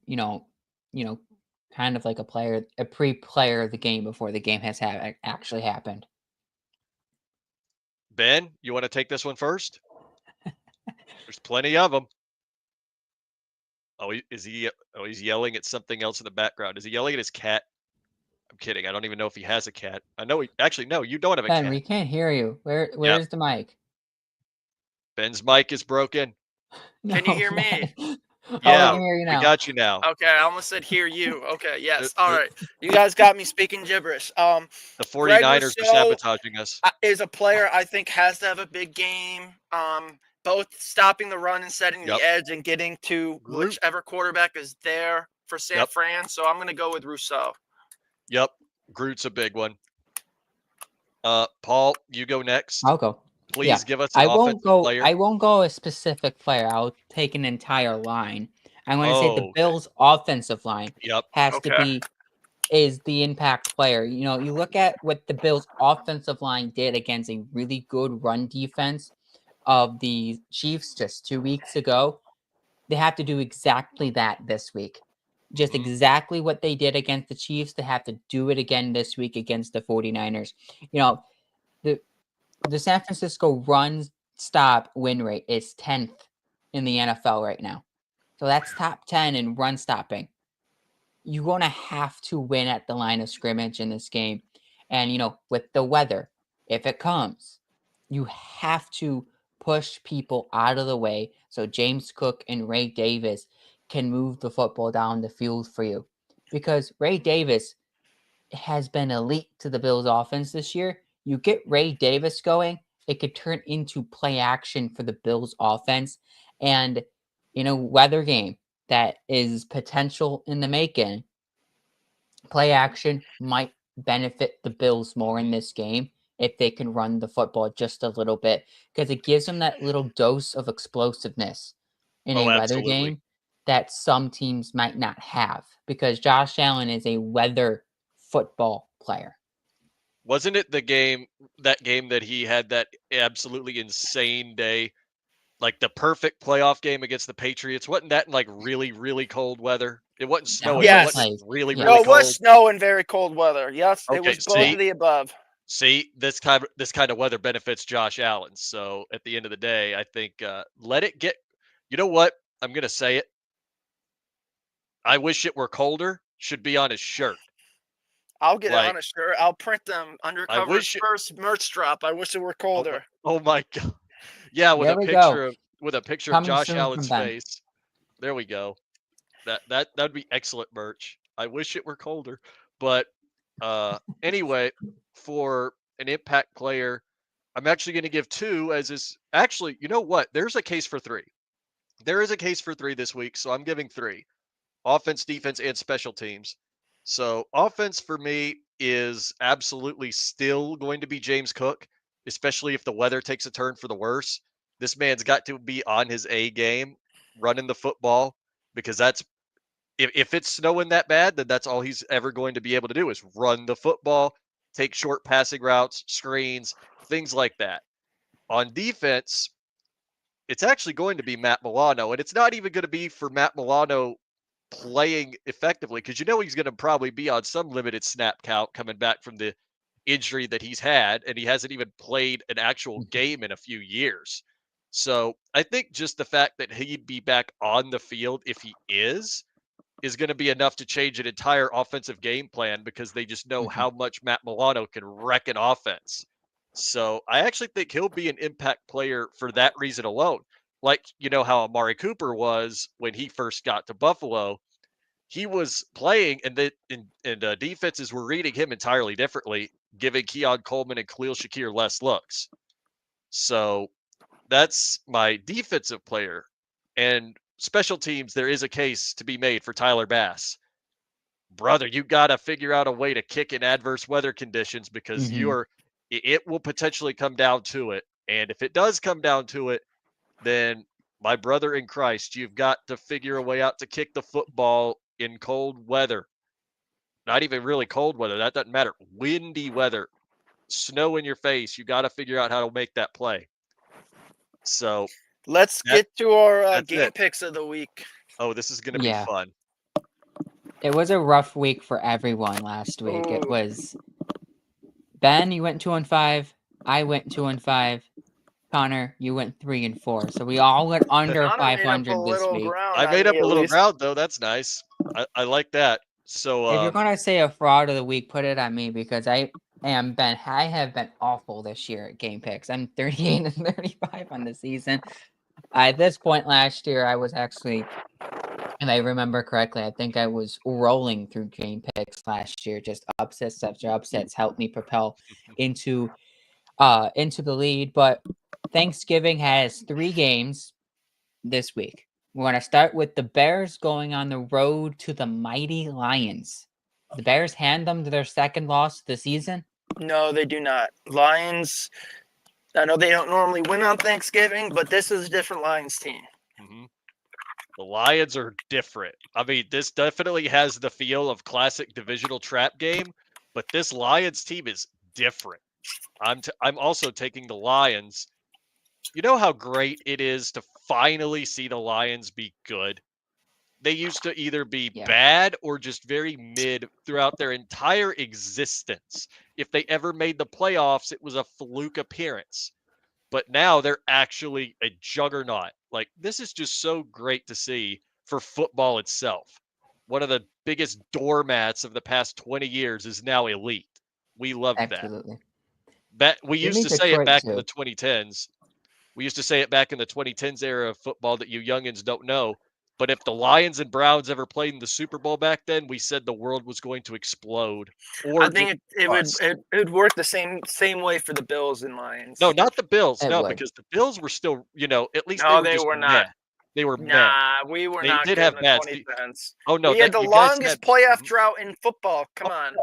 kind of like a pre-player of the game before the game has actually happened. Ben, you want to take this one first? There's plenty of them. Oh, is he? Oh, he's yelling at something else in the background. Is he yelling at his cat? I'm kidding. I don't even know if he has a cat. I know actually, no, you don't have a Ben, we cat. can't hear you. Yep. Where's the mic? Ben's mic is broken. No, Can you hear me? Ben. Oh, we Yeah, can hear you we now. got you now. Okay, I almost said hear you. Okay, yes. All right. You guys got me speaking gibberish. The Greg 49ers are Rousseau sabotaging us. is a player I think has to have a big game. Both stopping the run and setting Yep. the edge and getting to Groot. whichever quarterback is there for San Yep. Fran. So I'm going to go with Rousseau. Yep. Groot's a big one. Paul, you go next. I'll go. Please give us an offensive player. I won't go a specific player. I'll take an entire line. I'm going to say the okay. Bills' offensive line Yep. has to be is the impact player. You know, you look at what the Bills' offensive line did against a really good run defense of the Chiefs just 2 weeks ago. They have to do exactly that this week. Just Mhm. exactly what they did against the Chiefs, they have to do it again this week against the 49ers. You know, the San Francisco run stop win rate is 10th in the NFL right now. So that's top 10 in run stopping. You're going to have to win at the line of scrimmage in this game. And, you know, with the weather, if it comes, you have to push people out of the way so James Cook and Ray Davis can move the football down the field for you. Because Ray Davis has been elite to the Bills offense this year. You get Ray Davis going, it could turn into play action for the Bills offense. And in a weather game that is potential in the making, play action might benefit the Bills more in this game if they can run the football just a little bit because it gives them that little dose of explosiveness in Oh, a weather absolutely. game that some teams might not have because Josh Allen is a weather football player. Wasn't it that game that he had that absolutely insane day? Like the perfect playoff game against the Patriots. Wasn't that in like really, really cold weather? It wasn't That snowing, but was wasn't Yes. it like, really, yeah, No, really it was cold? snow and very cold weather. Yes, it Okay, was both yeah. of the above. see, this kind of weather benefits Josh Allen. So at the end of the day, I think let it get. You know what? I'm gonna say it. I wish it were colder. Should be on his shirt. I'll get it Like on a shirt. I'll print them I Undercovers wish it. first merch drop. I wish it were Oh my, colder. oh my god. Yeah, There we go. with a picture of Coming Josh soon from Allen's Ben. face. There we go. That'd be excellent merch. I wish it were colder, but anyway, for an impact player, I'm actually going to give two. As is actually, you know what? There's a case for three. There is a case for three this week, so I'm giving three: offense, defense, and special teams. So offense for me is absolutely still going to be James Cook, especially if the weather takes a turn for the worse. This man's got to be on his A game, running the football, because that's if it's snowing that bad, then that's all he's ever going to be able to do is run the football, take short passing routes, screens, things like that. On defense, it's actually going to be Matt Milano, and it's not even going to be for Matt Milano playing effectively because you know he's going to probably be on some limited snap count coming back from the injury that he's had, and he hasn't even played an actual game in a few years. So I think just the fact that he'd be back on the field if he is going to be enough to change an entire offensive game plan because they just know Mhm. how much Matt Milano can wreck an offense. So I actually think he'll be an impact player for that reason alone. Like, you know, how Amari Cooper was when he first got to Buffalo. He was playing, and defenses were reading him entirely differently, giving Keon Coleman and Khalil Shakir less looks. So that's my defensive player. And special teams, there is a case to be made for Tyler Bass. Brother, you got to figure out a way to kick in adverse weather conditions because Mhm. it will potentially come down to it. And if it does come down to it, then my brother in Christ, you've got to figure a way out to kick the football in cold weather. Not even really cold weather. That doesn't matter. Windy weather, snow in your face. You got to figure out how to make that play. So Let's that get to our that's game it. picks of the week. Oh, this is going to be Yeah. fun. It was a rough week for everyone last week. It Ooh. was Ben, you went 2-5. I went 2-5. Connor, you went 3-4. So we all went under Connor made up a 500 this little week. ground I on made me up a at little least. ground though. That's nice. I like that. So If you're gonna say a fraud of the week, put it on me because I have been awful this year at game picks. I'm 38 and 35 on the season. At this point last year, I was actually, if I remember correctly, I think I was rolling through game picks last year. Just upsets after upsets helped me propel into into the lead. But Thanksgiving has 3 games this week. We're going to start with the Bears going on the road to the mighty Lions. The Bears hand them their second loss of the season. No, they do not. Lions, I know they don't normally win on Thanksgiving, but this is a different Lions team. mhm. The Lions are different. I mean, this definitely has the feel of classic divisional trap game, but this Lions team is different. I'm also taking the Lions. You know how great it is to finally see the Lions be good? They used to either be Yeah, bad or just very mid throughout their entire existence. If they ever made the playoffs, it was a fluke appearance. But now they're actually a juggernaut. Like, this is just so great to see for football itself. One of the biggest doormats of the past 20 years is now elite. We love that. absolutely. We Give used me to say it Detroit back in the too. 2010s. We used to say it back in the 2010s era of football that you youngins don't know. But if the Lions and Browns ever played in the Super Bowl back then, we said the world was going to explode I or just think it would bust. it would work the same way for the Bills and No, Lions. not the Bills. It No, would. because the Bills were still, at least they No, were they just were meh. not. They were meh. Nah, we were They not did good in have the bad. 2010s. Oh no, We had that the you guys had. longest playoff Mhm. drought in football. Oh, Come on.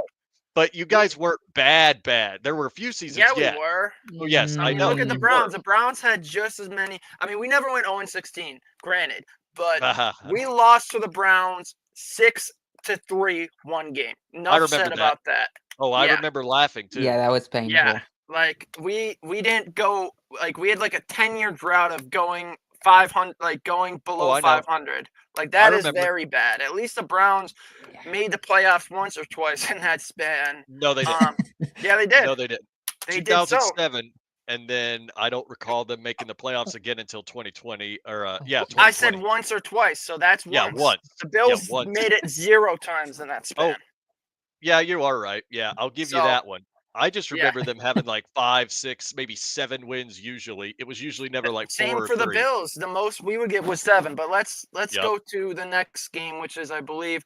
but you We guys weren't bad, bad. There were a few seasons, Yeah, we yeah. were. Oh yes, I I mean, know look that at the you Mm, were. Browns. The Browns had just as many. I mean, we never went 0-16, granted, but we lost to the Browns 6-3 one game. I Enough remember said that. about that. Oh, I Yeah, remember laughing yeah, too. that was yeah. painful. Like we didn't go like we had like a 10-year drought of going 500, like going Oh, below I know. 500. Like I that is remember. very bad. At least the Browns Yeah. made the playoffs once or twice in that span. No, they didn't. Um, yeah, they did. No, they didn't. They did so. 2007, and then I don't recall them making the playoffs again until 2020 or yeah, I said 2020. once or twice, so that's Yeah, once. once. The Yeah, Bills once. made it 0 times in that Oh, span. yeah, you are right. Yeah, I'll give you So, that one. I just yeah. remember them having like 5, 6, maybe 7 wins usually. It was usually never like 4 Same or for the 3. Bills. The most we would get was 7. But let's Yep. go to the next game, which is I believe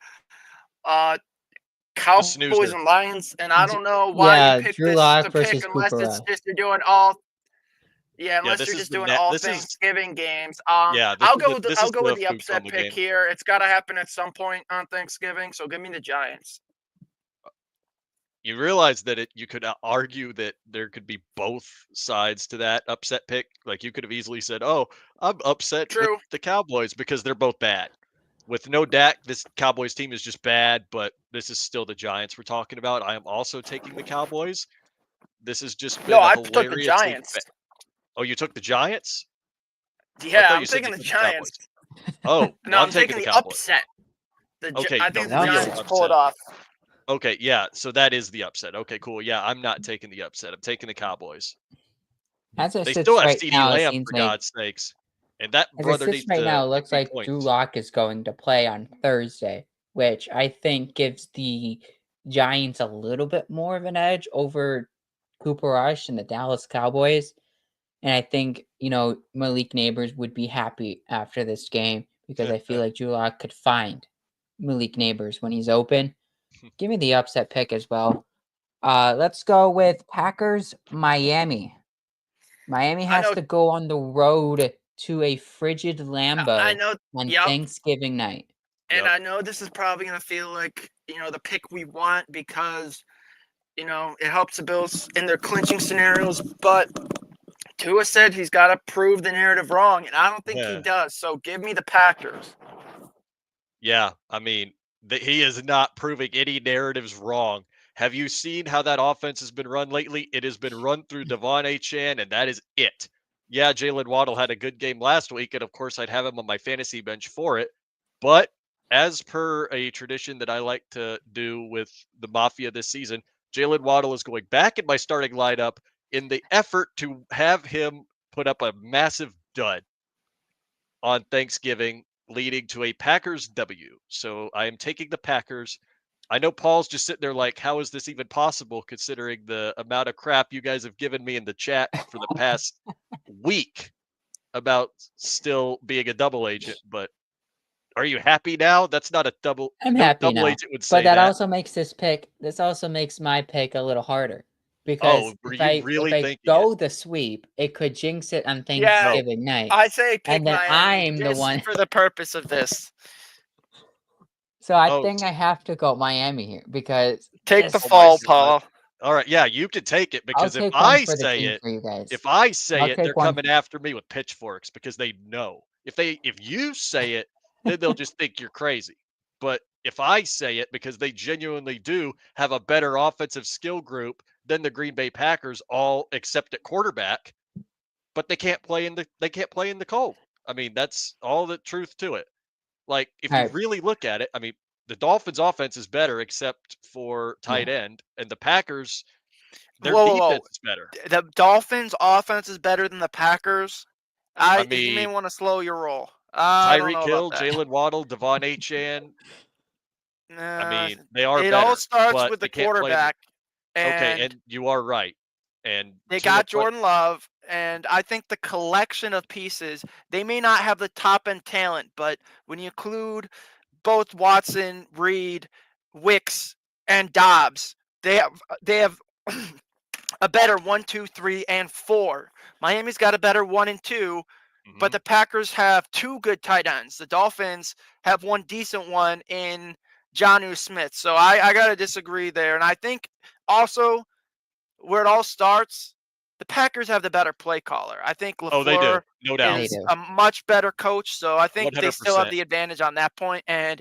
uh The Cowboys snoozer. and Lions. And I don't know why you Yeah, picked Drew this Lock to pick versus unless Cooper it's Rush. just you're doing all yeah, Yeah, unless you're just doing all this is Thanksgiving games. yeah, this I'll is go with the the upset Fukama pick game. here. It's got to happen at some point on Thanksgiving. So give me the Giants. You realize that you could argue that there could be both sides to that upset pick. Like you could have easily said, "Oh, I'm upset with True. the Cowboys because they're both bad." With no Dak, this Cowboys team is just bad, but this is still the Giants we're talking about. I am also taking the Cowboys. This has just No, been a I took the hilariously Giants. Oh, you took the Giants? I Yeah, thought I'm you said you taking the took the Cowboys. Giants. Oh, No, well, I'm I'm taking taking the the Cowboys. upset. Okay, I the think the real Giants pull it upset. off. Okay, yeah, so that is the upset. Okay, cool. Yeah, I'm not taking the upset. I'm taking the Cowboys. As it They still sits have right CeeDee now, it Lamb, seems for like God's sakes, and that as it brother sits needs right to now, it get looks me like Drew points. Lock is going to play on Thursday, which I think gives the Giants a little bit more of an edge over Cooper Rush and the Dallas Cowboys. And I think, Malik Neighbors would be happy after this game because I feel like Drew Lock could find Malik Neighbors when he's open. Give me the upset pick as well. Let's go with Packers Miami. Miami I has know. to go on the road to a frigid I Lambeau know. on Yep. Thanksgiving night. And Yep. I know this is probably going to feel like, the pick we want because, it helps the Bills in their clinching scenarios. But Tua said he's got to prove the narrative wrong. And I don't think he does. So give me the Packers. Yeah, I mean, he is not proving any narratives wrong. Have you seen how that offense has been run lately? It has been run through Devon Chan, and that is it. Yeah, Jalen Waddle had a good game last week, and of course, I'd have him on my fantasy bench for it. But as per a tradition that I like to do with the Mafia this season, Jalen Waddle is going back in my starting lineup in the effort to have him put up a massive dud on Thanksgiving, leading to a Packers W. So I am taking the Packers. I know Paul's just sitting there like, how is this even possible considering the amount of crap you guys have given me in the chat for the past week about still being a double agent? But are you happy now? That's not a double. I'm No happy double now. agent would But say that that. also makes this also makes my pick a little harder. Oh, Because were if you I if really I thinking it? go the sweep, it could jinx it on Yeah, No. Thanksgiving night. I say pick And then Miami I'm the just one. for the purpose of this. So I Oh, think I have to go Miami here because Take the oh my fall, God. Paul. All right, yeah, you can take it I'll because take one for the team for you guys. if I say I'll it, they're take one. coming after me with pitchforks because they know. If you say it, then they'll just think you're crazy. But if I say it because they genuinely do have a better offensive skill group than the Green Bay Packers, all except at quarterback, but they can't play in the cold. I mean, that's all the truth to it. Like, if All you right. really look at it, I mean, the Dolphins' offense is better except for tight Yeah. end, and the Packers, their Whoa, whoa, whoa! defense is better. The Dolphins' offense is better than the Packers. I You may mean, want to slow your roll. I don't Tyreek know about Hill, that. Jalen Waddle, Devon Achane. I Nah, mean, they are it all better, starts but with the they can't play in the. quarterback, Okay, and and you are right. And they Tua got play. Jordan Love, and I think the collection of pieces, they may not have the top end talent, but when you include both Watson, Reed, Wicks, and Dobbs, they have a better 1, 2, 3, and 4. Miami's got a better 1 and 2, but Mhm. the Packers have two good tight ends. The Dolphins have one decent one in Jonnu Smith. So I got to disagree there. And I think also where it all starts, the Packers have the better play caller. I think Oh, they do, LaFleur no doubt, They is do. a much better coach. So I think they still have 100%, the advantage on that point, and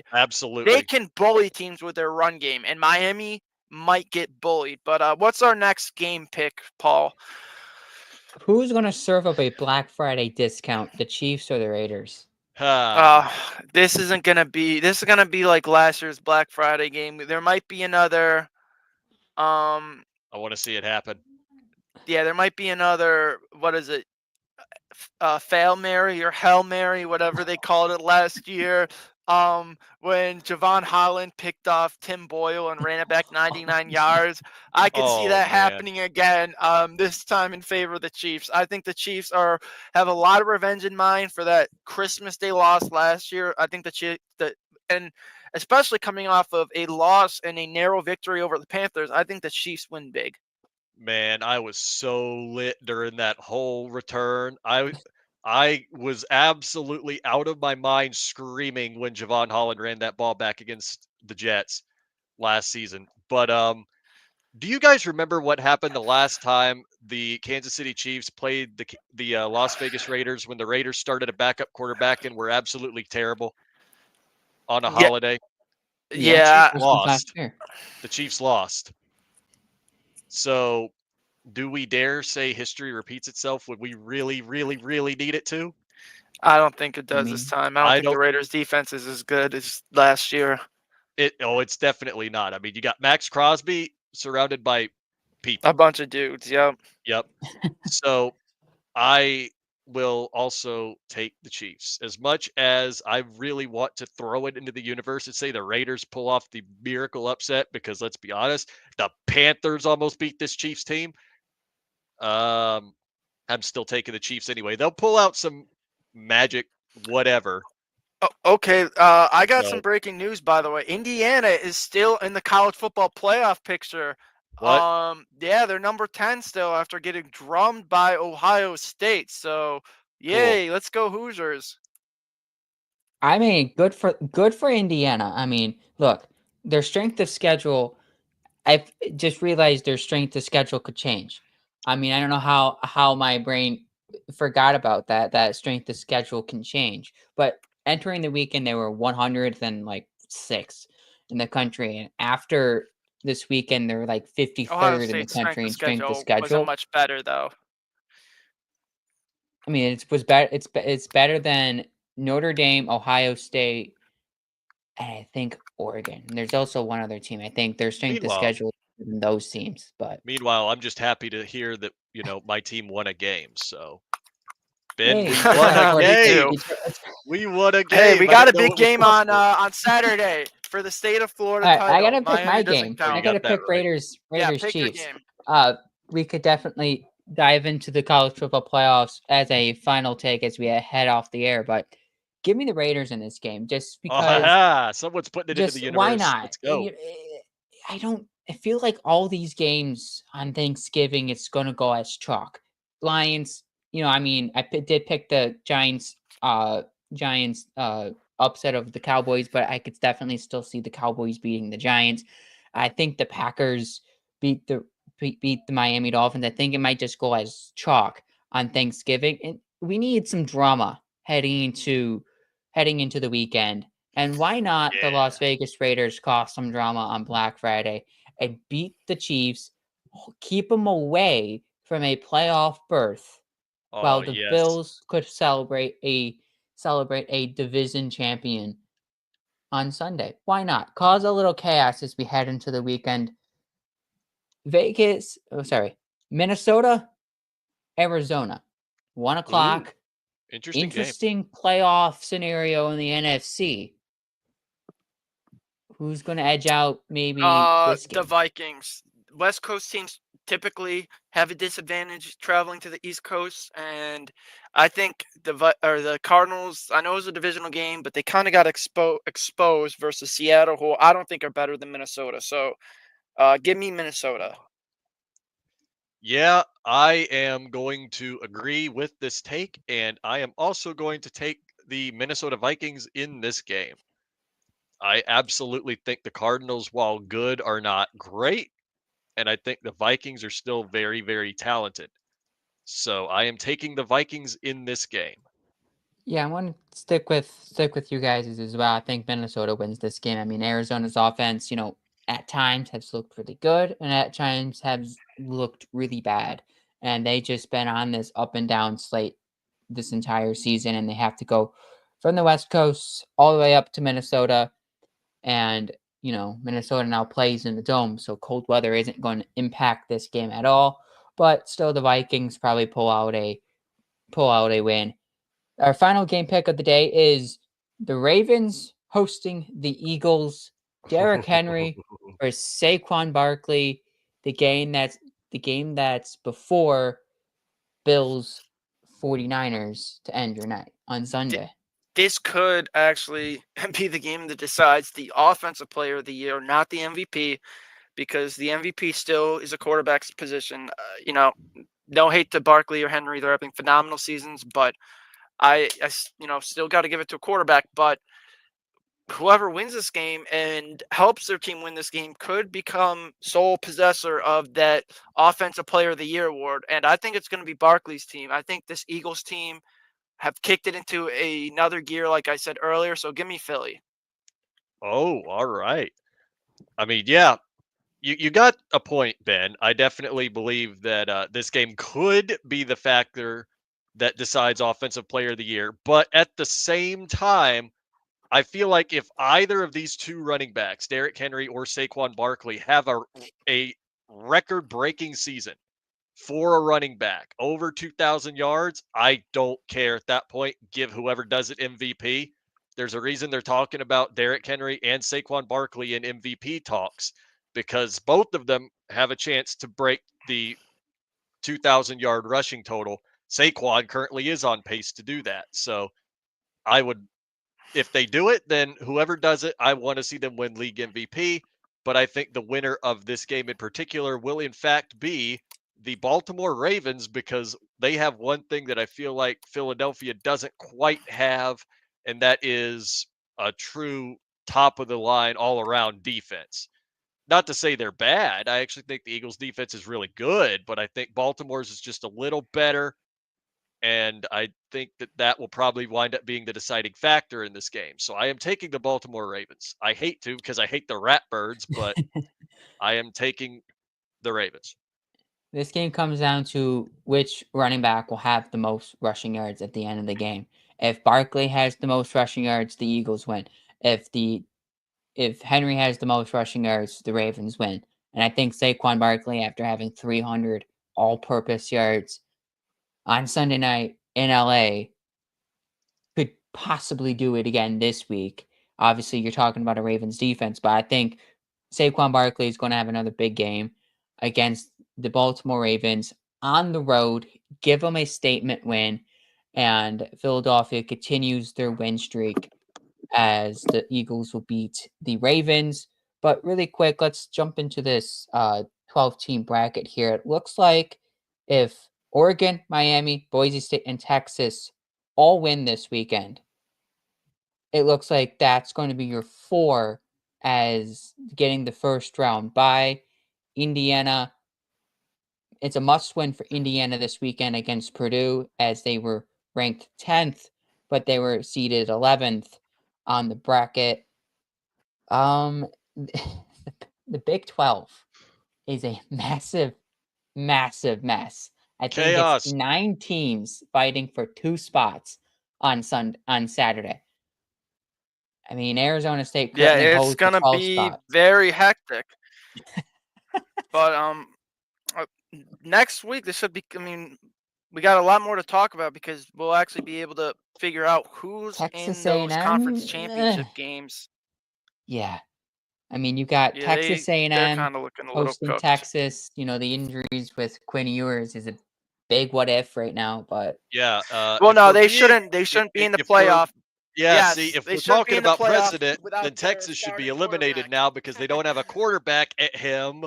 they absolutely. can bully teams with their run game. And Miami might get bullied. But what's our next game pick, Paul? Who's going to serve up a Black Friday discount, the Chiefs or the Raiders? Uh, Ah, this isn't gonna be. This is gonna be like last year's Black Friday game. There might be another. Um, I want to see it happen. yeah, there might be another. What is it? Fail Mary or Hell Mary, whatever they called it last year. When Javon Holland picked off Tim Boyle and ran it back 99 yards. I could see Oh that man, happening again. This time in favor of the Chiefs. I think the Chiefs have a lot of revenge in mind for that Christmas Day loss last year. I think and especially coming off of a loss and a narrow victory over the Panthers, I think the Chiefs win big. man, I was so lit during that whole return. I was absolutely out of my mind screaming when Javon Holland ran that ball back against the Jets last season. But do you guys remember what happened the last time the Kansas City Chiefs played the Las Vegas Raiders when the Raiders started a backup quarterback and were absolutely terrible on a Yeah, holiday? The Yeah, Chiefs yeah. this was last lost. year. The Chiefs lost. So, do we dare say history repeats itself when we really, really, really need it to? I don't think it I does this mean, time. I don't I think the don't. Raiders defense is as good as last year. It's definitely not. I mean, you got Max Crosby surrounded by A people. bunch of dudes. Yep. Yep. So I will also take the Chiefs. As much as I really want to throw it into the universe and say the Raiders pull off the miracle upset, because let's be honest, the Panthers almost beat this Chiefs team. Um, I'm still taking the Chiefs anyway. They'll pull out some magic, whatever. Okay. I got some So breaking news, by the way. Indiana is still in the college football playoff picture. what? Yeah, they're number 10 still after getting drummed by Ohio State. So, Cool. yay, let's go Hoosiers. I mean, good for Indiana. I mean, look, their strength of schedule. I've just realized their strength of schedule could change. I mean, I don't know how my brain forgot about that strength of schedule can change. But entering the weekend, they were 100th and like sixth in the country, and after this weekend, they're like Ohio 53rd in the State's strength country of in strength of schedule wasn't schedule. much better, though. I mean, was better. It's better than Notre Dame, Ohio State, and I think Oregon. And there's also one other team. I think their strength of Meanwhile, schedule than those teams. But meanwhile, I'm just happy to hear that my team won a game. So Ben, hey, we it's won a important. Me game. too. We won a Hey, we game. I got a didn't know big it was game possible. on Saturday for the state of Florida All right, I title. gotta pick my Miami doesn't game. Oh, you I count. gotta got that pick right. Yeah, Raiders pick your Chiefs. game. We could definitely dive into the college football playoffs as a final take as we head off the air. But give me the Raiders in this game, just Oh, because. ha, someone's putting it into the Just why universe. not? Let's go. I don't. I feel like all these games on Thanksgiving, it's gonna go as chalk. Lions. I mean, did pick the Giants. Giants. Upset of the Cowboys, but I could definitely still see the Cowboys beating the Giants. I think the Packers beat the Miami Dolphins. I think it might just go as chalk on Thanksgiving, and we need some drama heading into the weekend. And why not the Yeah. Las Vegas Raiders cause some drama on Black Friday and beat the Chiefs, keep them away from a playoff berth, while Oh, the yes. Bills could celebrate a division champion on Sunday. Why not? Cause a little chaos as we head into the weekend. Minnesota, Arizona, 1 o'clock. Ooh, interesting game. Interesting playoff scenario in the NFC. Who's going to edge out maybe this The game? Vikings. West Coast teams typically have a disadvantage traveling to the East Coast, and I think the Cardinals. I know it was a divisional game, but they kind of got exposed versus Seattle, who I don't think are better than Minnesota. So, give me Minnesota. Yeah, I am going to agree with this take, and I am also going to take the Minnesota Vikings in this game. I absolutely think the Cardinals, while good, are not great, and I think the Vikings are still very, very talented. So I am taking the Vikings in this game. Yeah, I want to stick with you guys as well. I think Minnesota wins this game. I mean, Arizona's offense, at times has looked really good and at times has looked really bad. And they just been on this up and down slate this entire season, and they have to go from the West Coast all the way up to Minnesota. And Minnesota now plays in the dome, so cold weather isn't going to impact this game at all. But still, the Vikings probably pull out a win. Our final game pick of the day is the Ravens hosting the Eagles. Derrick Henry versus Saquon Barkley. The game that's before Bills 49ers to end your night on Sunday. This could actually be the game that decides the offensive player of the year, not the MVP, because the MVP still is a quarterback's position. No hate to Barkley or Henry; they're having phenomenal seasons, but still got to give it to a quarterback. But whoever wins this game and helps their team win this game could become sole possessor of that offensive player of the year award. And I think it's going to be Barkley's team. I think this Eagles team have kicked it into another gear, like I said earlier. So give me Philly. Oh, all right. I mean, yeah, you got a point, Ben. I definitely believe that this game could be the factor that decides offensive player of the year. But at the same time, I feel like if either of these two running backs, Derrick Henry or Saquon Barkley, have a record breaking season for a running back over 2,000 yards, I don't care at that point. Give whoever does it MVP. There's a reason they're talking about Derrick Henry and Saquon Barkley in MVP talks because both of them have a chance to break the 2,000-yard rushing total. Saquon currently is on pace to do that. So I would, if they do it, then whoever does it, I want to see them win league MVP. But I think the winner of this game in particular will, in fact, be the Baltimore Ravens because they have one thing that I feel like Philadelphia doesn't quite have, and that is a true top of the line all around defense. Not to say they're bad. I actually think the Eagles defense is really good, but I think Baltimore's is just a little better. And I think that that will probably wind up being the deciding factor in this game. So I am taking the Baltimore Ravens. I hate to because I hate the Ratbirds, but I am taking the Ravens. This game comes down to which running back will have the most rushing yards at the end of the game. If Barkley has the most rushing yards, the Eagles win. If Henry has the most rushing yards, the Ravens win. And I think Saquon Barkley, after having 300 all-purpose yards on Sunday night in LA, could possibly do it again this week. Obviously, you're talking about a Ravens defense, but I think Saquon Barkley is going to have another big game against the Baltimore Ravens on the road, give them a statement win, and Philadelphia continues their win streak as the Eagles will beat the Ravens. But really quick, let's jump into this 12-team bracket here. It looks like if Oregon, Miami, Boise State, and Texas all win this weekend, it looks like that's going to be your four as getting the first round bye. Indiana, it's a must win for Indiana this weekend against Purdue as they were ranked 10th. but they were seeded 11th on the bracket. The Big 12 is a massive, massive mess. I think Chaos. it's 9 teams fighting for 2 spots on Saturday. I mean, Arizona State Yeah, currently it's holds the gonna 12th be spot. very hectic. But next week this should be. I mean, we got a lot more to talk about because we'll actually be able to figure out who's Texas in those conference A&M, championship games. yeah. I mean, you got Yeah, Texas they're A&M kind of looking a little hosting cooked. Texas. You know, the injuries with Quinn Ewers is a big what if right now, but Yeah. Well, If no, we're they being, shouldn't. They shouldn't be in the if we're, playoff. yeah, see, Yes, if they we're shouldn't be talking in the about playoff precedent, then without their Texas should be starting eliminated quarterback. now because they don't have a quarterback at him.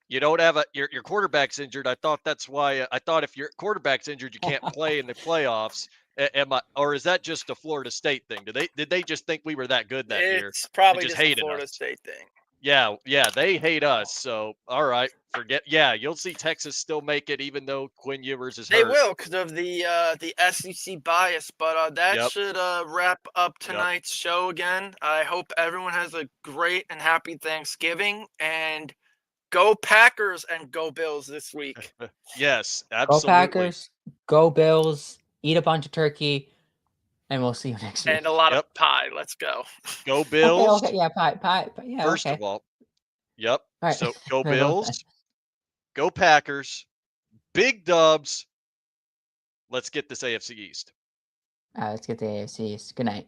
You don't have your quarterback's injured. I thought that's why. I thought if your quarterback's injured, you can't play in the playoffs. Am I, or is that just a Florida State thing? Did they just think we were that good that year It's and probably just just a hated Florida us? State thing. Yeah, they hate us. So all right, forget. Yeah, you'll see Texas still make it even though Quinn Ewers is They hurt. will because of the SEC bias. But that Yep. should wrap up Yep. tonight's show again. I hope everyone has a great and happy Thanksgiving, and go Packers and go Bills this week. Yes, go absolutely. Packers, go Bills, eat a bunch of turkey, and we'll see you next week. And a lot Yep. of pie. Let's go. Go Bills. Okay, yeah, pie, yeah, First okay. of all, yep. All right. So go They're both Bills, fine. go Packers, big dubs. Let's get this AFC East. All right, let's get the AFC East. Good night.